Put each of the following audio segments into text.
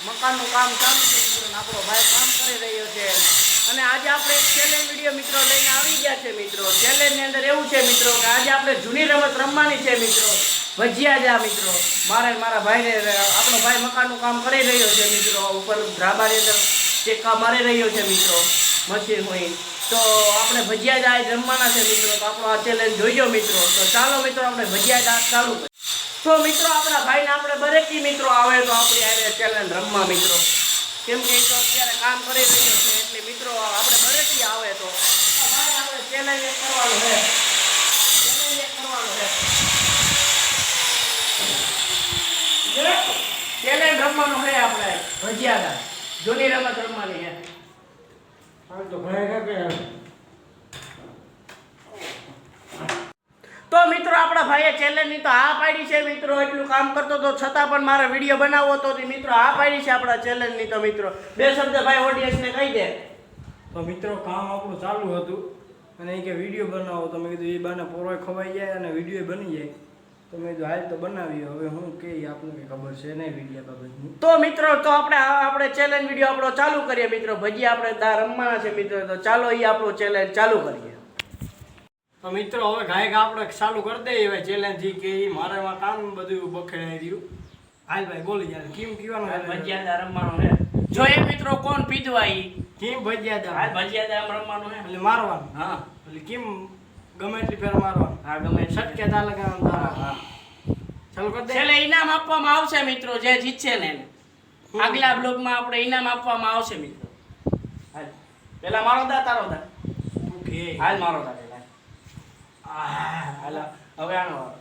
મકાનનું કામ ચાલુ છે મિત્રો, આપણો ભાઈ કામ કરી રહ્યો છે. અને આજે આપણે એક ચેલેન્જ વિડીયો મિત્રો લઈને આવી ગયા છે મિત્રો. ચેલેન્જની અંદર એવું છે મિત્રો કે આજે આપણે જૂની રમત રમવાની છે મિત્રો, ભજીયા જા મિત્રો. મારા ભાઈને આપણો ભાઈ મકાનનું કામ કરી રહ્યો છે મિત્રો, ઉપર ધાબાની અંદર ટેકા મારી રહ્યો છે મિત્રો મશીન હોય. તો આપણે ભજીયા જા રમવાના છે મિત્રો. તો આપણો આ ચેલેન્જ જોઈજો મિત્રો. તો ચાલો મિત્રો આપણે ભજીયા જા ચાલુ કરીએ. તો મિત્રો આપણા ભાઈને આપણે બરેકી મિત્રો આવે તો આપણી આ ચેલેન્જ રમવા મિત્રો, કેમ કે તો અત્યારે કામ કરી રહ્યો છે એટલે મિત્રો આપણે બરેકી આવે તો આપણે ચેલેન્જ કરવાનું છે. ચેલેન્જ રમવાનું છે આપણે ભજીયા જૂની રમત રમવાની છે. તો મિત્રો આપણા ભાઈએ ચેલેન્જની તો હા પાડી છે મિત્રો. એટલું કામ કરતો તો છતાં પણ મારે વિડીયો બનાવવો તો મિત્રો હા પાડી છે આપણા ચેલેન્જની. તો મિત્રો બે શબ્દ ભાઈ ઓડિયન્સને કહી દે. તો મિત્રો કામ આપણું ચાલુ હતું અને એ કે વિડીયો બનાવો, તો મેં કીધું એ બાને પોરોય ખવાઈ જાય અને વિડીયો બની જાય. તો મેં કીધું હાલ તો બનાવી. હવે હું કે આપણને કંઈ ખબર છે નહીં વિડીયો બાબતની. તો મિત્રો તો આપણે ચેલેન્જ વિડીયો આપણો ચાલુ કરીએ મિત્રો. ભજીયા આપણે રમવાના છે મિત્રો. તો ચાલો એ આપણો ચેલેન્જ ચાલુ કરીએ. તો મિત્રો હવે ગાયક આપણે ચાલુ કરી દઈએ હવે ચેલેન્જ કે મારામાં કામ બધું બખેડાઈ રહ્યું. હાલ ભાઈ બોલી જાય કેમ કહેવાનું ભજીયા રમવાનું છે. જોઈએ મિત્રો કોણ પીધવા ઈ કેમ ભજીયા હાલ ભજીયા રમવાનું છે. એટલે મારવાનું. હા એટલે કેમ ગમે એટલી ફેર મારવાનું. હા ગમે સટકે તા લગાવવાનું તારા. હા ચાલુ કરી દે. છેલ્લે ઇનામ આપવામાં આવશે મિત્રો જે જીતશે ને એને. આગલા બ્લોગમાં આપણે ઇનામ આપવામાં આવશે મિત્રો. હાલ પેલા મારો દા તારો દા. ઓકે હાલ મારો દા પેલા. હાલ હવે આનો વારો.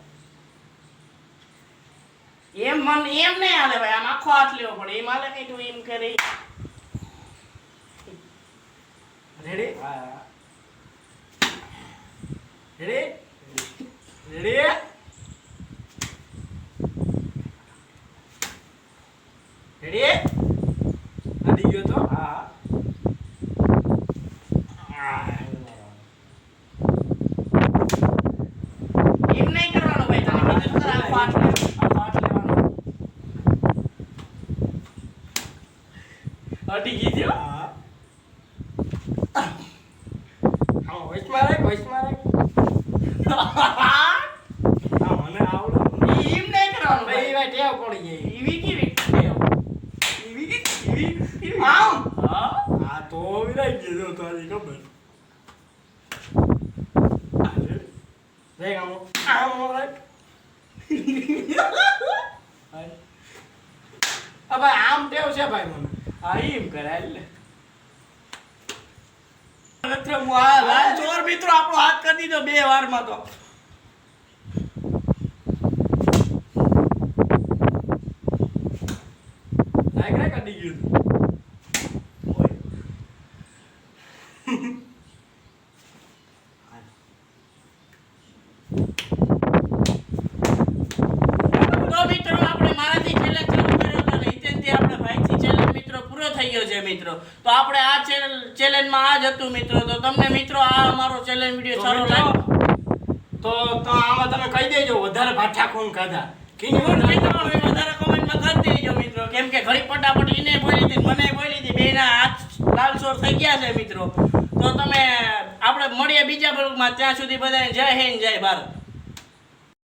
એમ મન એમ નહીં હાલે ભાઈ, આમ આખો હાથ લેવો પડે. એમ હાલે કઈ તું એમ કરી. રેડી હા રેડી રેડી રેડી આડી ગયો તો. હા એમ નહીં કરવાનું ભાઈ. તમે મદદ કરો. આખો હાથ લેવાનો. અટી ગઈ થયો. હા વોઇસમાં રાખ મને આવડે. એમ નહીં કરવાનું ભાઈ ભાઈ. ટેવ પડી ગઈ. ઈવી કેવી ટેવ? ઈવી આમ. હા આ તો વિરાઈ ગયો તારી ખબર. દેખ આમ રાખ. હવે આમ ટેવ છે ભાઈ મને. આ એમ કરાય એટલે લાલ ચોર મિત્રો આપણો હાથ કરી દીધો 2 વારમાં. તો લાઈક કાઢી ગયું. તો મિત્રો આપણે મારાથી ચેલેન્જ ચાલુ કર્યો હતો ને હિતેનથી આપણા ભાઈથી ચેલેન્જ મિત્રો પૂરો થઈ ગયો છે મિત્રો. તો આપણે આ ચેલેન્જમાં આ જ હતું મિત્રો. તો તમને મિત્રો આ અમારો ચેલેન્જ વિડીયો સારો લાગ્યો તો આમાં તમે કહી દેજો વધારે ભાઠા કોણ ખાધા. મિત્રો વધારે કોમેન્ટમાં કરી દેજો મિત્રો. કેમ કે ઘડી ફટાફટ એને બોલી હતી મને બોલી હતી, બેના હાથ લાલસોર થઈ ગયા છે મિત્રો. તો તમે આપણે મળીએ બીજા બ્લોગમાં. ત્યાં સુધી બધાને જય હિન્દ જય ભારત.